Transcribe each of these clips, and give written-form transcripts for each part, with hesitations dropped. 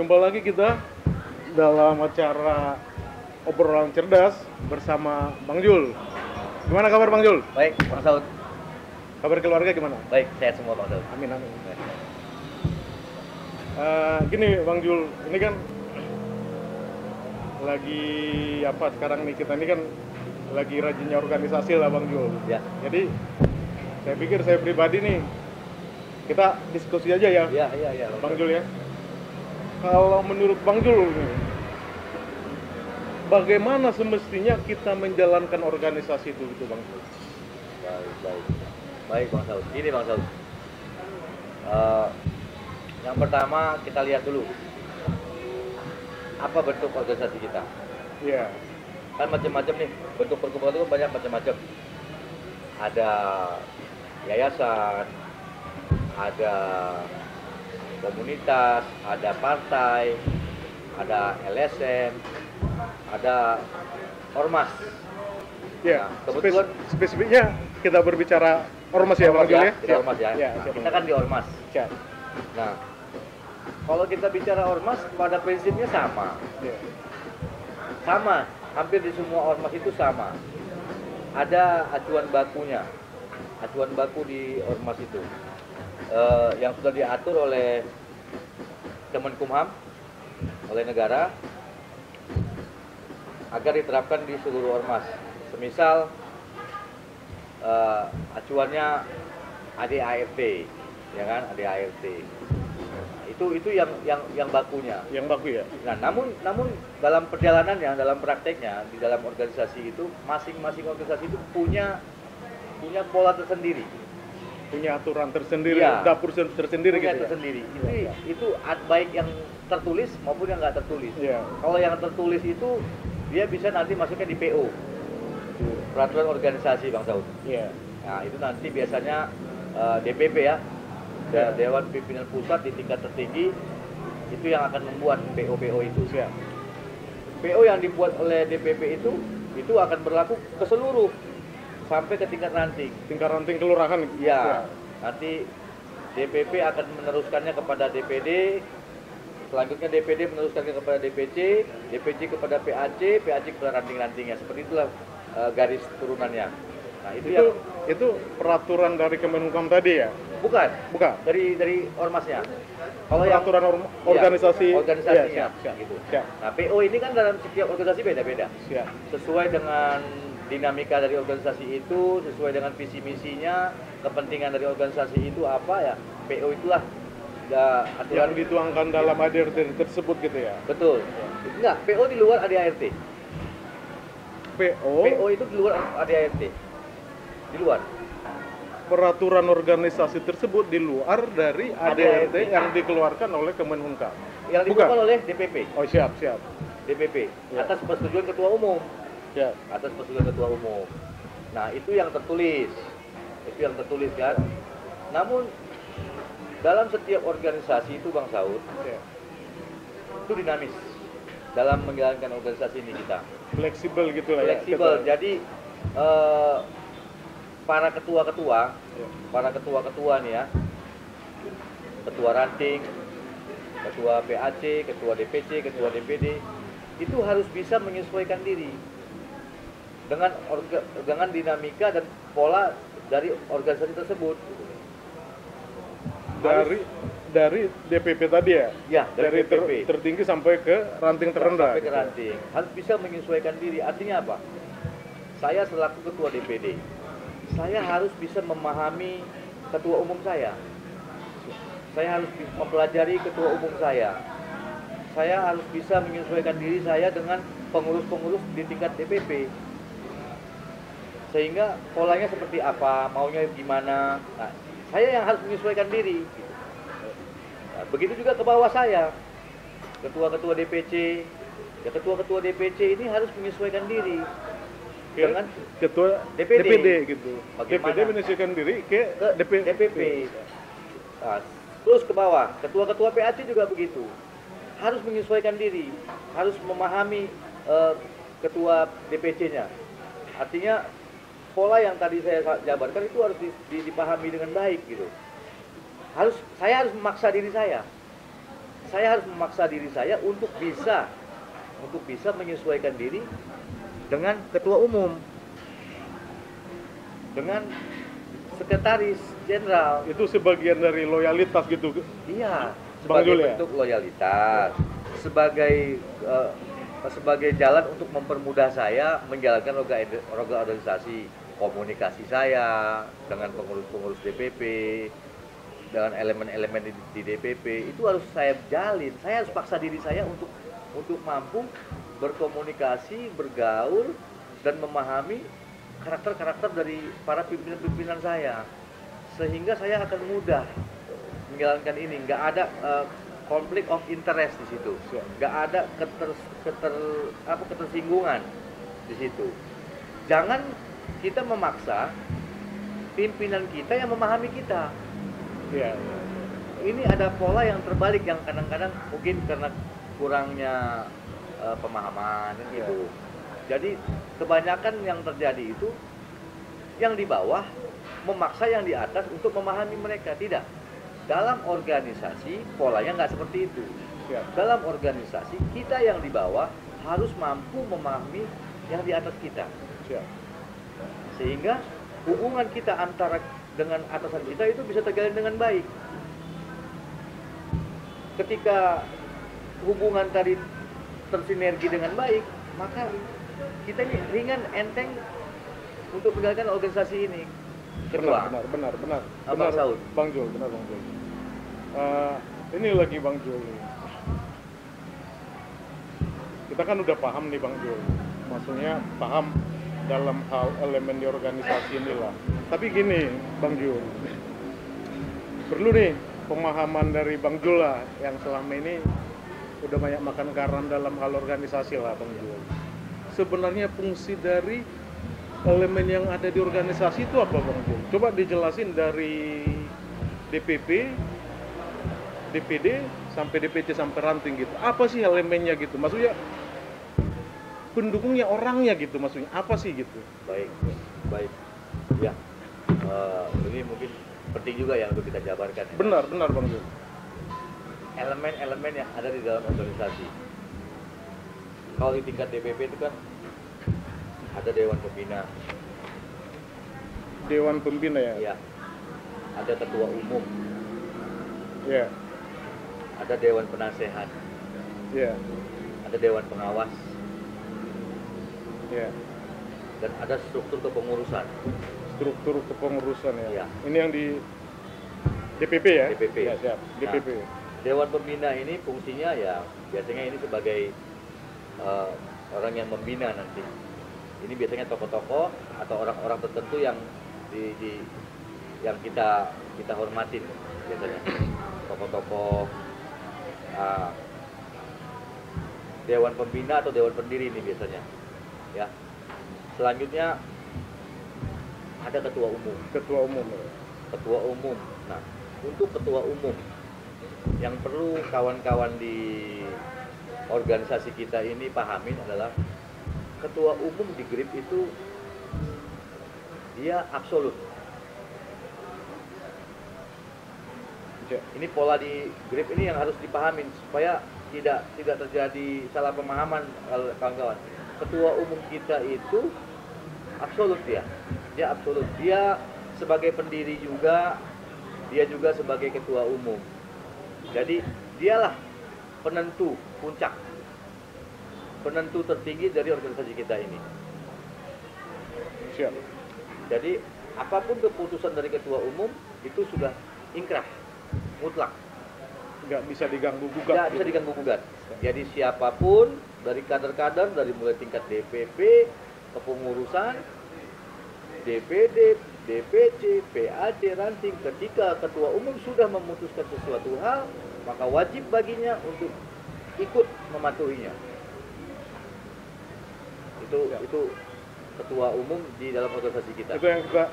Jumpa lagi kita dalam acara obrolan cerdas bersama Bang Jul. Gimana kabar Bang Jul? Baik, Bang Saud. Kabar keluarga gimana? Baik, sehat semua Bang Saud. Amin amin. Gini Bang Jul, ini kan lagi apa sekarang nih, kita ini kan lagi rajinnya organisasi lah Bang Jul. Ya. Jadi saya pikir saya pribadi nih, kita diskusi aja ya. Iya. Bang Jul ya. Kalau menurut Bang Jul nih, bagaimana semestinya kita menjalankan organisasi itu gitu Bang Jul? Baik Bang Saud. Ini Bang Saud. Yang pertama kita lihat dulu apa bentuk organisasi kita. Iya. Kan macam-macam nih, bentuk perkumpulan itu banyak macam-macam. Ada yayasan, ada komunitas, ada partai, ada LSM, ada ormas. Ya, Nah, kebetulan spesifiknya kita berbicara ormas ya Bang Jul ya. Kita ormas ya. Kita kan di ormas. Siap. Nah, kalau kita bicara ormas, pada prinsipnya sama. Ya. Sama, hampir di semua ormas itu sama. Ada acuan bakunya. Acuan baku di ormas itu. Yang sudah diatur oleh Kemenkumham, oleh negara, agar diterapkan di seluruh ormas. Semisal acuannya ADART, ya kan, ADART. Itu yang bakunya. Yang baku ya. Nah, namun dalam perjalanannya, dalam prakteknya, di dalam organisasi itu, masing-masing organisasi itu punya pola tersendiri. Punya aturan tersendiri, Iya. dapur tersendiri Punya gitu tersendiri. ya. Itu baik yang tertulis maupun yang nggak tertulis. Iya. Kalau yang tertulis itu dia bisa nanti masuknya di PO, peraturan organisasi Bang Saud. Iya. Nah, itu nanti biasanya DPP ya, Dewan Pimpinan Pusat di tingkat tertinggi itu yang akan membuat PO itu. Siap. PO yang dibuat oleh DPP itu akan berlaku ke seluruh sampai ke tingkat ranting. Tingkat ranting kelurahan. Ya, nanti DPP akan meneruskannya kepada DPD, selanjutnya DPD meneruskannya kepada DPC, DPC kepada PAC, PAC kepada ranting-rantingnya. Seperti itulah garis turunannya. Nah, itu peraturan dari Kemenkumham tadi ya? bukan Dari ormasnya. Kalau peraturan organisasi. organisasinya, Iya, siap. gitu. Siap. Nah, PO ini kan dalam setiap organisasi beda-beda. Siap. Sesuai dengan dinamika dari organisasi itu, sesuai dengan visi misinya, kepentingan dari organisasi itu apa ya, PO itulah aturan. Yang dituangkan dalam ADRT tersebut gitu ya? Betul. Enggak, PO di luar ADART. PO itu di luar ADART. Di luar. Peraturan organisasi tersebut di luar dari ADRT yang dikeluarkan oleh Kemenkumham. Yang dikeluarkan oleh DPP. Oh siap. DPP Ya. atas persetujuan ketua umum. Ya. Atas persetujuan ketua umum. Nah, itu yang tertulis. Itu yang tertulis kan. Namun dalam setiap organisasi itu Bang Saud, Ya. itu dinamis dalam menjalankan organisasi ini kita. Fleksibel gitu lah ya. Fleksibel. Jadi para ketua-ketua nih ya, ketua ranting, ketua PAC, ketua DPC, ketua DPD, itu harus bisa menyesuaikan diri dengan dinamika dan pola dari organisasi tersebut. Dari DPP tadi ya? Ya, dari DPP. Tertinggi sampai ke ranting terendah. Sampai ke ranting. Harus bisa menyesuaikan diri. Artinya apa? Saya selaku ketua DPD, saya harus bisa memahami ketua umum saya. Saya harus mempelajari ketua umum saya. Saya harus bisa menyesuaikan diri saya dengan pengurus-pengurus di tingkat DPP. Sehingga polanya seperti apa, maunya gimana. Nah, saya yang harus menyesuaikan diri. Nah, begitu juga ke bawah saya. Ketua-ketua DPC, ya ketua-ketua DPC ini harus menyesuaikan diri dengan ketua DPD gitu. Bagaimana? DPD menyesuaikan diri ke DPP. Nah, terus ke bawah, ketua-ketua PAC juga begitu. Harus menyesuaikan diri, harus memahami ketua DPC-nya. Artinya pola yang tadi saya jabarkan itu harus dipahami dengan baik gitu. Saya harus memaksa diri saya saya harus memaksa diri saya untuk bisa menyesuaikan diri dengan ketua umum, dengan sekretaris jenderal. Itu sebagian dari loyalitas gitu. Iya, Bang sebagai Jul, ya? bentuk loyalitas, sebagai jalan untuk mempermudah saya menjalankan roda organisasi, komunikasi saya dengan pengurus-pengurus DPP, dengan elemen-elemen di DPP itu harus saya jalin. Saya harus paksa diri saya untuk mampu berkomunikasi, bergaul, dan memahami karakter-karakter dari para pimpinan-pimpinan saya, sehingga saya akan mudah menjalankan ini. Nggak ada konflik of interest di situ, nggak ada ketersinggungan di situ. Jangan kita memaksa pimpinan kita yang memahami kita. Iya. Ini ada pola yang terbalik yang kadang-kadang mungkin karena kurangnya pemahaman gitu. Jadi kebanyakan yang terjadi itu yang di bawah memaksa yang di atas untuk memahami mereka. Tidak. Dalam organisasi polanya nggak seperti itu. Ya. Dalam organisasi kita yang di bawah harus mampu memahami yang di atas kita. Ya. Sehingga hubungan kita antara dengan atasan kita itu bisa terjalin dengan baik. Ketika hubungan tadi tersinergi dengan baik, maka kita ini ringan, enteng untuk menjalankan organisasi ini. Ketua. Benar. Abang Saud. Bang Jul, benar Bang Jul. Ini lagi Bang Jul. Kita kan udah paham nih Bang Jul. Maksudnya paham dalam hal elemen di organisasi inilah. Tapi gini Bang Jul, perlu nih pemahaman dari Bang Jul lah yang selama ini udah banyak makan garam dalam hal organisasi lah Bang Jul. Sebenarnya fungsi dari elemen yang ada di organisasi itu apa Bang Jul? Coba dijelasin dari DPP, DPD, sampai DPC sampai ranting gitu. Apa sih elemennya gitu? Maksudnya pendukungnya orangnya gitu maksudnya. Apa sih gitu? Baik. Ya, ini mungkin penting juga ya untuk kita jabarkan. Ya. Benar Bang Jul. Elemen-elemen yang ada di dalam organisasi. Kalau di tingkat DPP itu kan ada Dewan Pembina. Dewan Pembina ya? Iya. Ada Ketua Umum. Iya. Ada Dewan Penasehat. Iya. Ada Dewan Pengawas. Iya. Dan ada struktur kepengurusan. Struktur kepengurusan ya? Iya. Ini yang di DPP ya? DPP. Ya, siap. DPP. Nah, Dewan Pembina ini fungsinya ya biasanya ini sebagai orang yang membina nanti. Ini biasanya tokoh-tokoh atau orang-orang tertentu yang yang kita hormatin biasanya. Tokoh-tokoh Dewan Pembina atau Dewan Pendiri ini biasanya. Ya. Selanjutnya ada Ketua Umum. Ketua Umum ya? Ketua Umum. Nah, untuk Ketua Umum yang perlu kawan-kawan di organisasi kita ini pahamin adalah Ketua Umum di GRIP itu dia absolut. Ya. Ini pola di GRIP ini yang harus dipahamin supaya tidak terjadi salah pemahaman kawan-kawan. Ketua Umum kita itu absolut dia. Dia absolut. Dia sebagai pendiri juga, dia juga sebagai Ketua Umum. Jadi dialah penentu puncak, penentu tertinggi dari organisasi kita ini. Siap. Jadi apapun keputusan dari Ketua Umum itu sudah inkrah, mutlak. Nggak bisa diganggu gugat. Nggak bisa diganggu gugat. Jadi siapapun dari kader-kader dari mulai tingkat DPP, kepengurusan, DPD, DPC, PAC, ranting, ketika Ketua Umum sudah memutuskan sesuatu hal, maka wajib baginya untuk ikut mematuhinya. Itu Ketua Umum di dalam organisasi kita.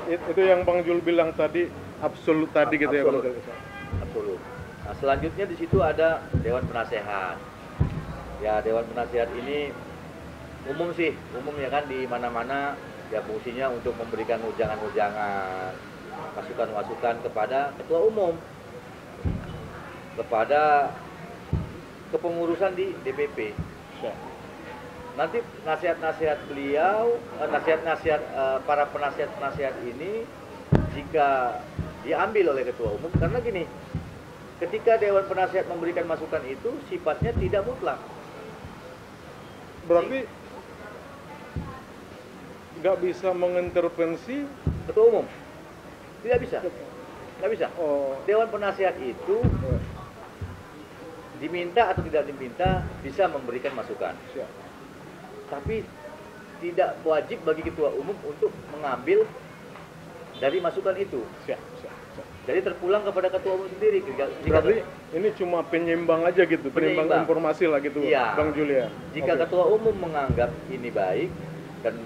Itu yang Bang Jul bilang tadi, absolut tadi gitu ya Bang Jul. Absolut. Nah, selanjutnya di situ ada Dewan Penasehat. Ya, Dewan Penasehat ini umum ya kan di mana-mana. Ya fungsinya untuk memberikan ujangan-ujangan, masukan-masukan kepada Ketua Umum, kepada kepengurusan di DPP. Siap. Nanti nasihat-nasihat beliau, nasihat-nasihat para penasihat-penasihat ini jika diambil oleh ketua umum, karena gini, ketika Dewan Penasihat memberikan masukan itu sifatnya tidak mutlak. Berarti nggak bisa mengintervensi Ketua umum tidak bisa, nggak bisa. oh, Dewan Penasihat itu diminta atau tidak diminta bisa memberikan masukan, siap. tapi tidak wajib bagi ketua umum untuk mengambil dari masukan itu. Siap, siap, siap. Jadi terpulang kepada ketua umum sendiri. Berarti ini cuma penyeimbang aja gitu, penyeimbang Penyeimbang. informasi lah gitu, Iya. Bang Julia. Jika Oke. ketua umum menganggap ini baik dan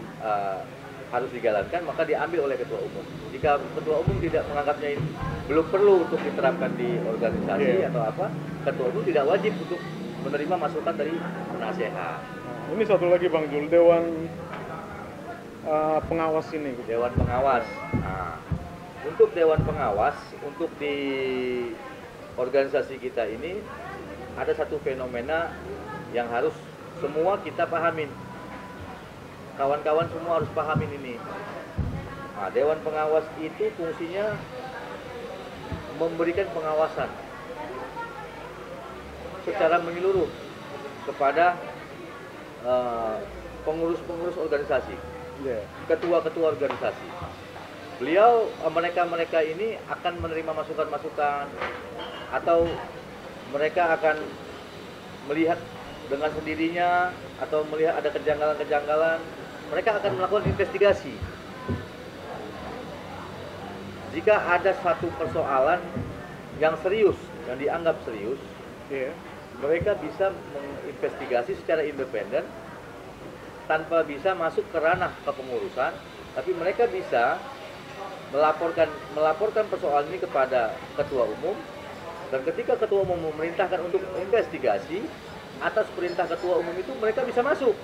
harus dijalankan, maka diambil oleh ketua umum. Jika ketua umum tidak menganggapnya ini belum perlu untuk diterapkan di organisasi Iya. atau apa, ketua umum tidak wajib untuk menerima masukan dari penasehat. Nah, ini satu lagi Bang Jul, Dewan pengawas ini. Gitu. Dewan pengawas. Nah, untuk dewan pengawas, untuk di organisasi kita ini ada satu fenomena yang harus semua kita pahamin. Kawan-kawan semua harus pahamin ini. Nah, dewan pengawas itu fungsinya memberikan pengawasan secara menyeluruh kepada pengurus-pengurus organisasi, Iya. ketua-ketua organisasi. Beliau, mereka-mereka ini akan menerima masukan-masukan atau mereka akan melihat dengan sendirinya atau melihat ada kejanggalan-kejanggalan, mereka akan melakukan investigasi. Jika ada satu persoalan yang serius, yang dianggap serius, Iya. mereka bisa menginvestigasi secara independen tanpa bisa masuk ke ranah kepengurusan, tapi mereka bisa melaporkan persoalan ini kepada ketua umum, dan ketika ketua umum memerintahkan untuk investigasi atas perintah ketua umum itu, mereka bisa masuk.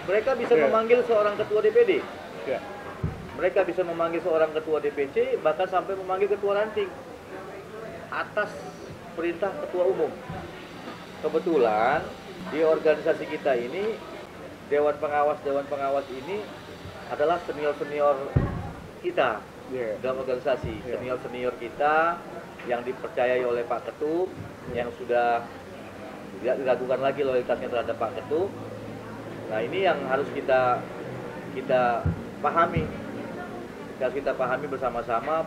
Mereka bisa Iya. memanggil seorang ketua DPD, Iya. mereka bisa memanggil seorang ketua DPC, bahkan sampai memanggil ketua ranting atas perintah ketua umum. Kebetulan di organisasi kita ini, dewan pengawas ini adalah senior kita Iya. dalam organisasi. Iya. Senior kita yang dipercayai oleh Pak Ketum, yang sudah tidak diragukan lagi loyalitasnya terhadap Pak Ketum. Nah, ini yang harus kita pahami. Harus kita pahami bersama-sama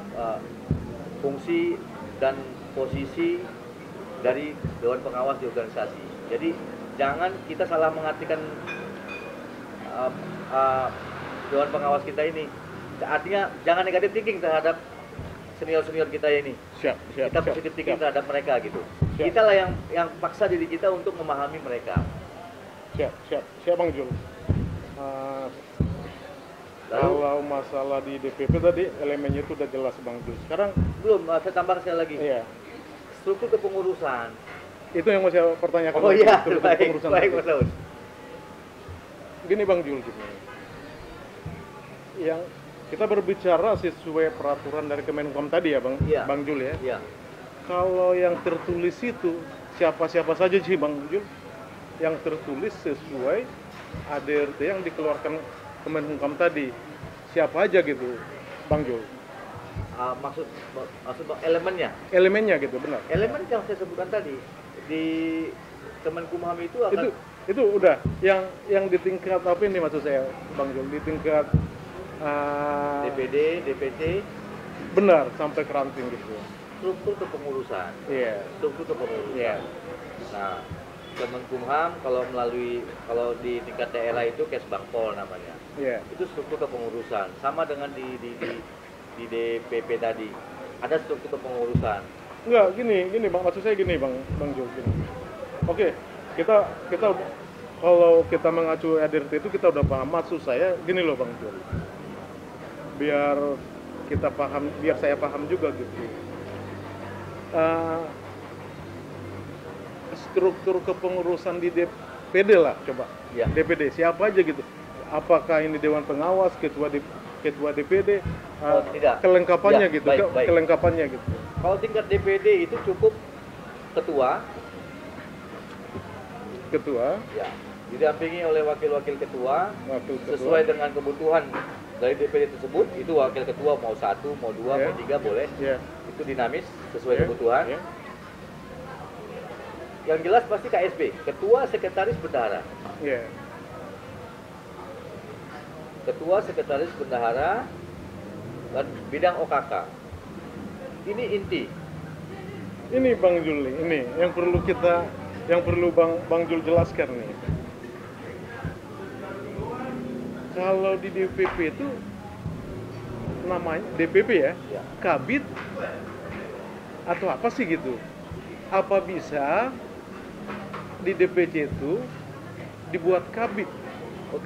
fungsi dan posisi dari dewan pengawas di organisasi. Jadi jangan kita salah mengartikan dewan pengawas kita ini. Artinya jangan negatif thinking terhadap senior-senior kita ini. Siap, siap. Kita siap, positif thinking siap. terhadap mereka gitu. Siap. Kita lah yang paksa diri kita untuk memahami mereka. Siap Bang Jul. Lalu Kalau masalah di DPP tadi elemennya itu udah jelas Bang Jul. Sekarang belum, saya tambahkan sekali lagi. iya, Struktur kepengurusan. itu yang mau saya pertanyakan. Oh lagi, iya, struktur baik, kepengurusan baik tadi. Mas Daud. Gini Bang Jul, gini. Yang kita berbicara sesuai peraturan dari Kemenkom tadi ya Bang, Iya. Bang Jul ya. Iya. Kalau yang tertulis itu siapa-siapa saja sih Bang Jul? Yang tertulis sesuai ADRT yang dikeluarkan Kemenkum tadi, siapa aja gitu Bang Jul? Maksud elemennya. Elemennya gitu, benar. Elemen yang saya sebutkan tadi di Kemenkumham itu akan Itu udah yang di tingkat apa ini maksud saya Bang Jul, di tingkat DPD, DPC, benar sampai ke ranting gitu. struktur kepengurusan. Iya. Struktur kepengurusan. Iya. Nah, Kemenkumham kalau di tingkat daerah itu Kesbangpol namanya. Iya. Itu struktur kepengurusan. Sama dengan di DPP tadi. Ada struktur kepengurusan. Enggak, gini Bang, maksud saya gini Bang Jul gini. Oke, kita kalau kita mengacu ADRT itu kita udah paham. Maksud saya gini loh Bang Jul. Biar kita paham, biar saya paham juga gitu. Struktur kepengurusan di DPD lah coba. Ya. DPD siapa aja gitu. Apakah ini dewan pengawas, ketua DPD, Oh, tidak. kelengkapannya Ya, gitu, baik. kelengkapannya gitu. Kalau tingkat DPD itu cukup ketua, ketua, Ya, didampingi oleh wakil-wakil ketua wakil ketua. sesuai dengan kebutuhan dari DPD tersebut. Itu wakil ketua mau 1, mau 2, Ya. mau 3 boleh. Ya. Itu dinamis sesuai Ya. kebutuhan. Ya. Yang jelas pasti KSB, ketua sekretaris bendahara. Ya. Ketua sekretaris bendahara dan bidang OKK. Ini inti. Ini Bang Jul, ini yang perlu Bang Jul jelaskan nih. Kalau di DPP itu namanya DPP ya, Ya. kabit atau apa sih gitu? Apa bisa di DPC itu dibuat kabit,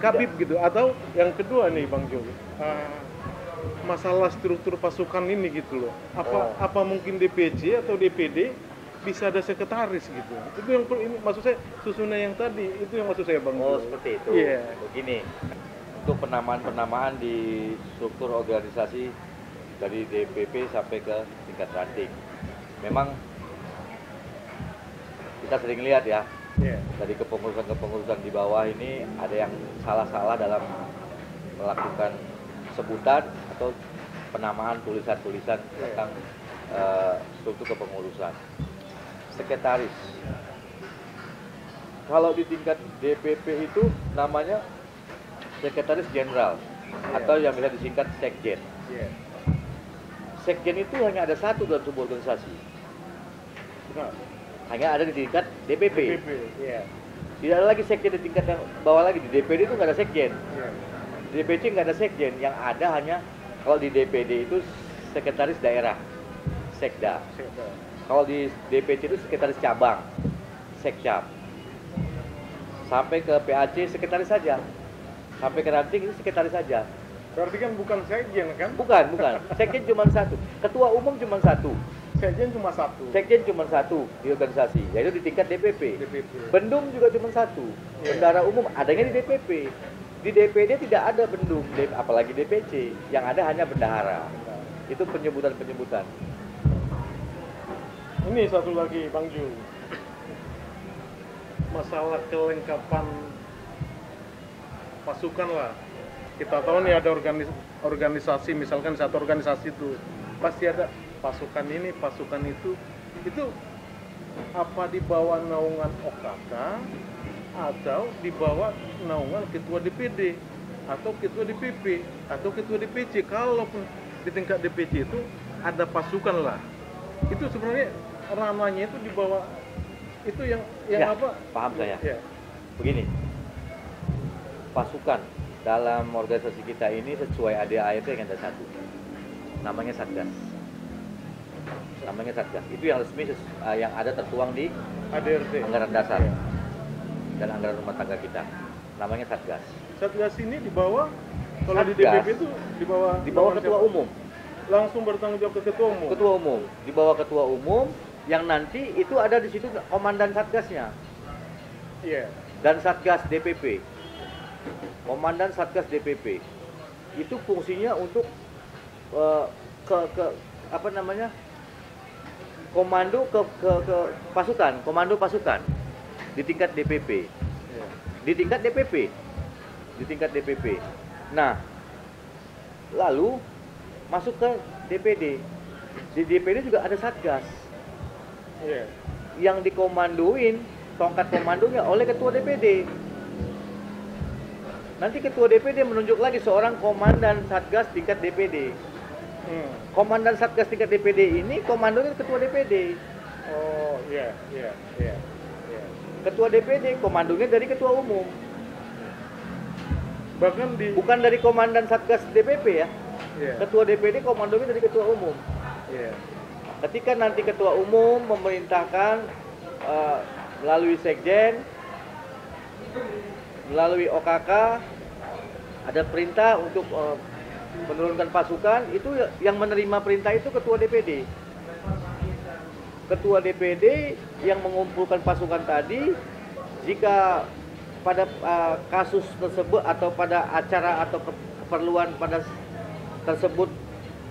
kabit gitu? Atau yang kedua nih Bang Jul, masalah struktur pasukan ini gitu loh. Apa mungkin DPC atau DPD bisa ada sekretaris gitu? Itu yang ini maksud saya susunan yang tadi itu yang maksud saya Bang. Oh, Jul. seperti itu. Iya. Begini, untuk penamaan-penamaan di struktur organisasi dari DPP sampai ke tingkat ranting. Memang kita sering lihat ya, Iya. dari kepengurusan-kepengurusan di bawah ini ada yang salah-salah dalam melakukan sebutan atau penamaan tulisan-tulisan tentang struktur kepengurusan. Sekretaris. Kalau di tingkat DPP itu namanya Sekretaris Jenderal atau yang bisa disingkat Sekjen. Iya. Sekjen itu hanya ada satu dalam sebuah organisasi. Nah, Hanya ada di tingkat DPP. DPP. Iya. Tidak ada lagi sekjen di tingkat yang bawah lagi. Di DPD itu nggak ada sekjen. Iya. Di DPC nggak ada sekjen. Yang ada hanya kalau di DPD itu sekretaris daerah, sekda. Kalau di DPC itu sekretaris cabang, sekcap. Sampai ke PAC sekretaris saja. Sampai ke ranting itu sekretaris saja. Berarti kan bukan sekjen kan? Bukan. Sekjen cuma satu. Ketua umum cuma satu. Sekjen cuma satu. Sekjen cuma satu di organisasi, yaitu di tingkat DPP. DPP. Bendum juga cuma satu. Iya. Bendara umum adanya di DPP. Di DPD tidak ada bendum, apalagi DPC. Yang ada hanya bendahara. Itu penyebutan-penyebutan. Ini satu lagi Bang Jul. Masalah kelengkapan pasukan lah. Kita tahu nih ada organisasi, misalkan satu organisasi itu pasti ada pasukan ini, pasukan itu apa di bawah naungan OKK atau di bawah naungan ketua DPD atau ketua DPP atau ketua DPC. Kalaupun di tingkat DPC itu ada pasukan lah, itu sebenarnya ranahnya itu di bawah itu yang Ya, apa? paham saya. Ya. Begini, pasukan dalam organisasi kita ini sesuai ADART yang ada satu, namanya Satgas. Namanya Satgas. Itu yang resmi yang ada tertuang di ADRT. anggaran dasar Ya. dan anggaran rumah tangga kita. Namanya Satgas. Satgas ini di bawah, kalau di Satgas. DPP itu di bawah Ketua siapa? umum. Langsung bertanggung jawab ke ketua umum. Ketua umum, di bawah ketua umum yang nanti itu ada di situ komandan Satgasnya Iya. dan Satgas DPP. Komandan Satgas DPP. Itu fungsinya untuk apa namanya? Komando ke pasukan, komando pasukan di tingkat DPP. Iya. Di tingkat DPP. Di tingkat DPP. Nah, lalu masuk ke DPD. Di DPD juga ada Satgas Iya. yang dikomandoin, tongkat komandonya oleh ketua DPD. Nanti ketua DPD menunjuk lagi seorang komandan Satgas tingkat DPD. Komandan Satgas tingkat DPD ini komandonya ketua DPD. Oh, iya, iya, iya. Iya. Ketua DPD komandonya dari ketua umum. Bahkan di Bukan dari komandan Satgas DPP ya. Iya. Ketua DPD komandonya dari ketua umum. Iya. Ketika nanti ketua umum memerintahkan melalui sekjen, melalui OKK, ada perintah untuk menurunkan pasukan, itu yang menerima perintah itu ketua DPD. Ketua DPD yang mengumpulkan pasukan tadi, jika pada kasus tersebut atau pada acara atau keperluan pada tersebut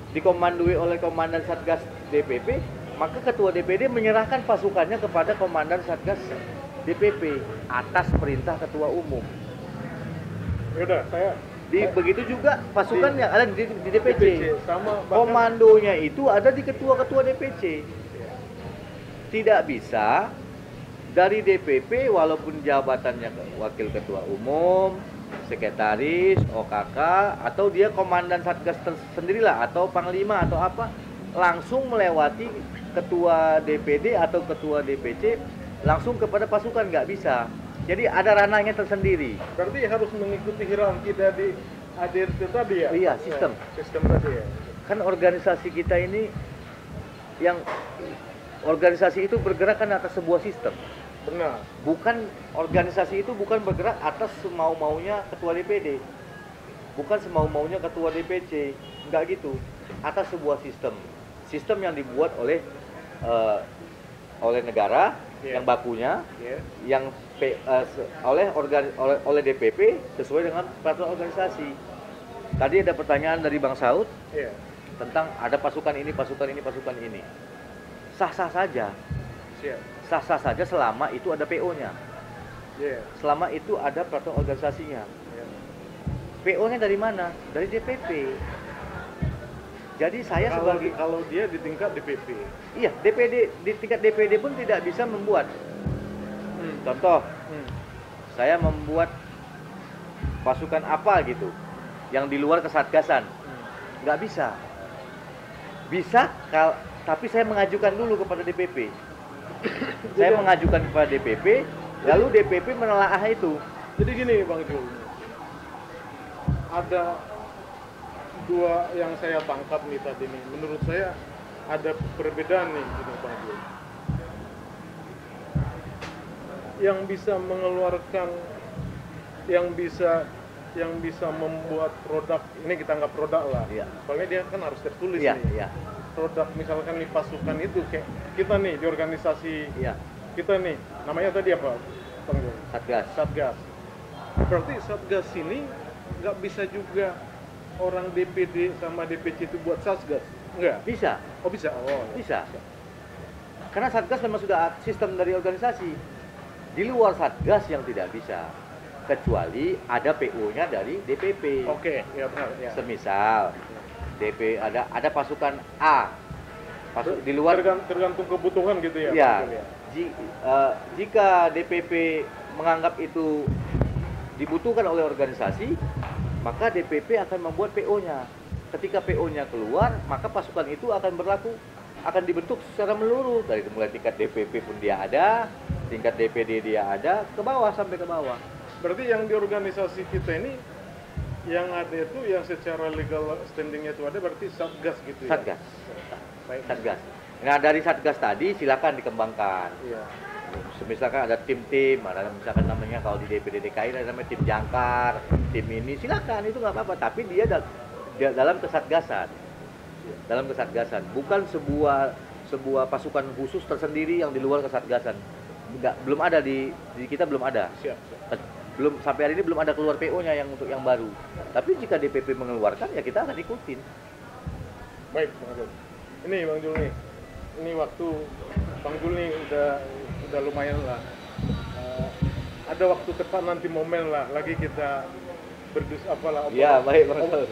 dikomandoi oleh komandan Satgas DPP, maka ketua DPD menyerahkan pasukannya kepada komandan Satgas DPP atas perintah ketua umum. Yaudah, Begitu juga pasukan yang ada di DPC. sama Komandonya itu ada di ketua-ketua DPC. Tidak bisa dari DPP walaupun jabatannya wakil ketua umum, sekretaris, OKK, atau dia komandan satgas sendirilah atau panglima atau apa, langsung melewati ketua DPD atau ketua DPC langsung kepada pasukan, nggak bisa. Jadi ada ranahnya tersendiri. Berarti harus mengikuti hierarki dari ADRT tadi ya? Iya, sistem. Sistem tadi ya. Kan organisasi kita ini yang organisasi itu bergerak kan atas sebuah sistem. Benar. Bukan organisasi itu bukan bergerak atas semau-maunya ketua DPD. Bukan semau-maunya ketua DPC. Enggak gitu. Atas sebuah sistem. Sistem yang dibuat oleh negara, yang bakunya, yang oleh DPP sesuai dengan peraturan organisasi. Tadi ada pertanyaan dari Bang Saud tentang ada pasukan ini, pasukan ini, pasukan ini. Sah-sah saja. Sah-sah saja selama itu ada PO-nya. Selama itu ada peraturan organisasinya. PO-nya dari mana? Dari DPP. Jadi saya sebagai kalau dia di tingkat DPP. Iya, DPD di tingkat DPD pun tidak bisa membuat. Contoh, saya membuat pasukan apa gitu, yang di luar kesatgasan, nggak bisa. Bisa, tapi saya mengajukan dulu kepada DPP. Saya mengajukan kepada DPP, lalu DPP menelaah itu. Jadi gini Bang Jul, ada dua yang saya tangkap nih tadi nih. Menurut saya ada perbedaan nih gini Bang Jul. Yang bisa mengeluarkan, yang bisa membuat produk, ini kita anggap produk lah. Soalnya dia kan harus tertulis nih. Produk misalkan nih pasukan itu kayak kita nih di organisasi kita nih, namanya tadi apa Bang Jul? Satgas. Berarti Satgas ini nggak bisa juga orang DPD sama DPC itu buat Satgas? Enggak? Bisa. Oh bisa? Oh bisa. Karena Satgas memang sudah sistem dari organisasi. Di luar Satgas yang tidak bisa, kecuali ada PO-nya dari DPP. Oke, ya benar. Ya. Semisal ada pasukan A, di luar tergantung kebutuhan gitu ya. Ya. Jika DPP menganggap itu dibutuhkan oleh organisasi, maka DPP akan membuat PO-nya. Ketika PO-nya keluar, maka pasukan itu akan dibentuk secara menyeluruh, dari mulai tingkat DPP pun dia ada, tingkat DPD dia ada, ke bawah sampai ke bawah. Berarti yang di organisasi kita ini yang ada itu yang secara legal standingnya itu ada berarti Satgas gitu ya? Satgas. Satgas. Nah dari Satgas tadi silakan dikembangkan. Iya. Misalkan ada tim-tim, ada misalkan namanya kalau di DPD DKI ada namanya tim jangkar, tim ini silakan, itu nggak apa-apa. Tapi dia dalam kesatgasan, dalam kesatgasan, bukan sebuah pasukan khusus tersendiri yang di luar kesatgasan. Belum ada di kita, belum ada. Siap. Belum sampai hari ini belum ada keluar PO-nya yang untuk yang baru. Tapi jika DPP mengeluarkan ya kita akan ikutin. Baik, Bang Jul. Ini Bang Jul nih. Ini waktu Bang Jul nih udah lumayan lah. Ada waktu tepat nanti momen lah lagi kita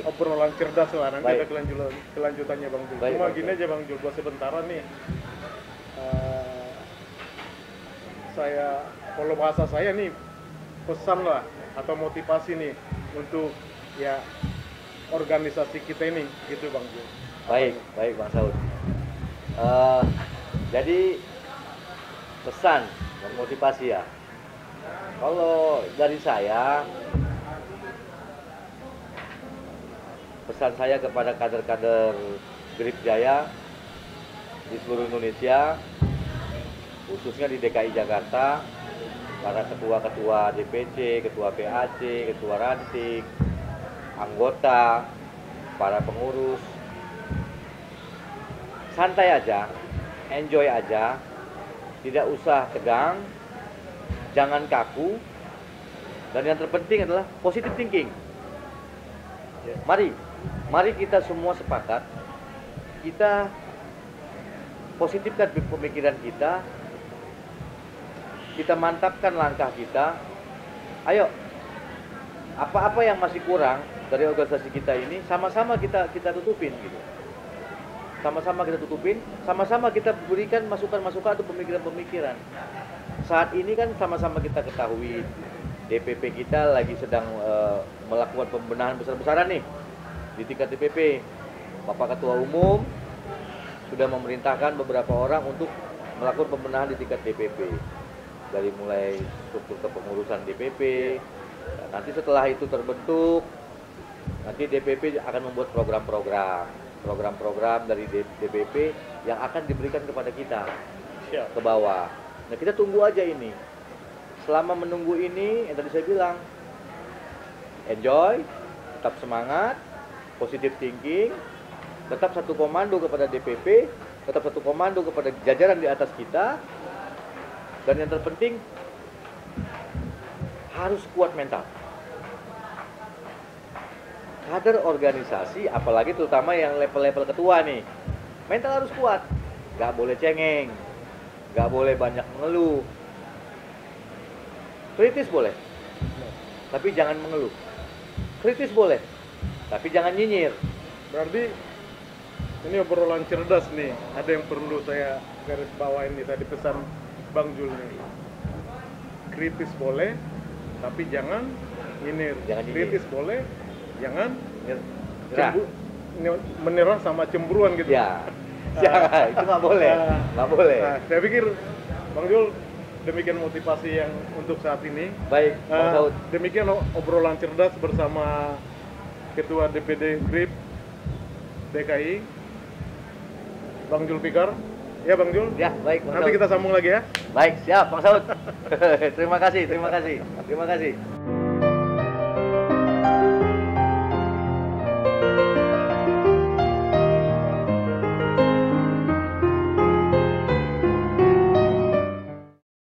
obrolan cerdas lah, nanti ada kelanjutannya Bang Jul. Cuma gini aja Bang Jul, buat sementara nih kalau bahasa saya nih pesan lah atau motivasi nih untuk ya organisasi kita ini gitu Bang Jul. Baik Bang Saud. Jadi pesan dan motivasi ya. Kalau dari saya, pesan saya kepada kader-kader Grip Jaya di seluruh Indonesia, khususnya di DKI Jakarta, para ketua-ketua DPC, ketua PAC, ketua ranting, anggota, para pengurus, santai aja, enjoy aja, tidak usah tegang, jangan kaku, dan yang terpenting adalah positive thinking. Mari kita semua sepakat, kita positifkan pemikiran kita, kita mantapkan langkah kita. Ayo, apa-apa yang masih kurang dari organisasi kita ini, sama-sama kita tutupin gitu. Sama-sama kita tutupin, sama-sama kita berikan masukan-masukan atau pemikiran-pemikiran. Saat ini kan sama-sama kita ketahui DPP kita lagi sedang melakukan pembenahan besar-besaran nih di tingkat DPP. Bapak Ketua Umum sudah memerintahkan beberapa orang untuk melakukan pembenahan di tingkat DPP. Dari mulai struktur kepengurusan DPP, nanti setelah itu terbentuk, nanti DPP akan membuat program-program dari DPP yang akan diberikan kepada kita ke bawah. Nah, kita tunggu aja ini. Selama menunggu ini, yang tadi saya bilang, enjoy, tetap semangat, positive thinking, tetap satu komando kepada DPP, tetap satu komando kepada jajaran di atas kita, dan yang terpenting harus kuat mental. Kader organisasi, apalagi terutama yang level-level ketua nih, mental harus kuat, nggak boleh cengeng, nggak boleh banyak mengeluh. Kritis boleh, tapi jangan mengeluh. Kritis boleh, tapi jangan nyinyir. Berarti ini obrolan cerdas nih. Ada yang perlu saya garis bawain nih tadi pesan Bang Jul nih. Kritis boleh, tapi jangan nyinyir. Jangan nyinyir. Kritis boleh, jangan Nyerah. menyerah sama cemburuan gitu. Ya, jangan, itu nggak boleh, nggak boleh. Nah, saya pikir Bang Jul demikian motivasi yang untuk saat ini. Baik, Bang Saud. Demikian obrolan cerdas bersama Ketua DPD GRIP DKI, Bang Jul Fikar. Ya Bang Jul. Ya, baik Bang Nanti Saud. kita sambung lagi ya. Baik, siap Bang Saud. Terima kasih.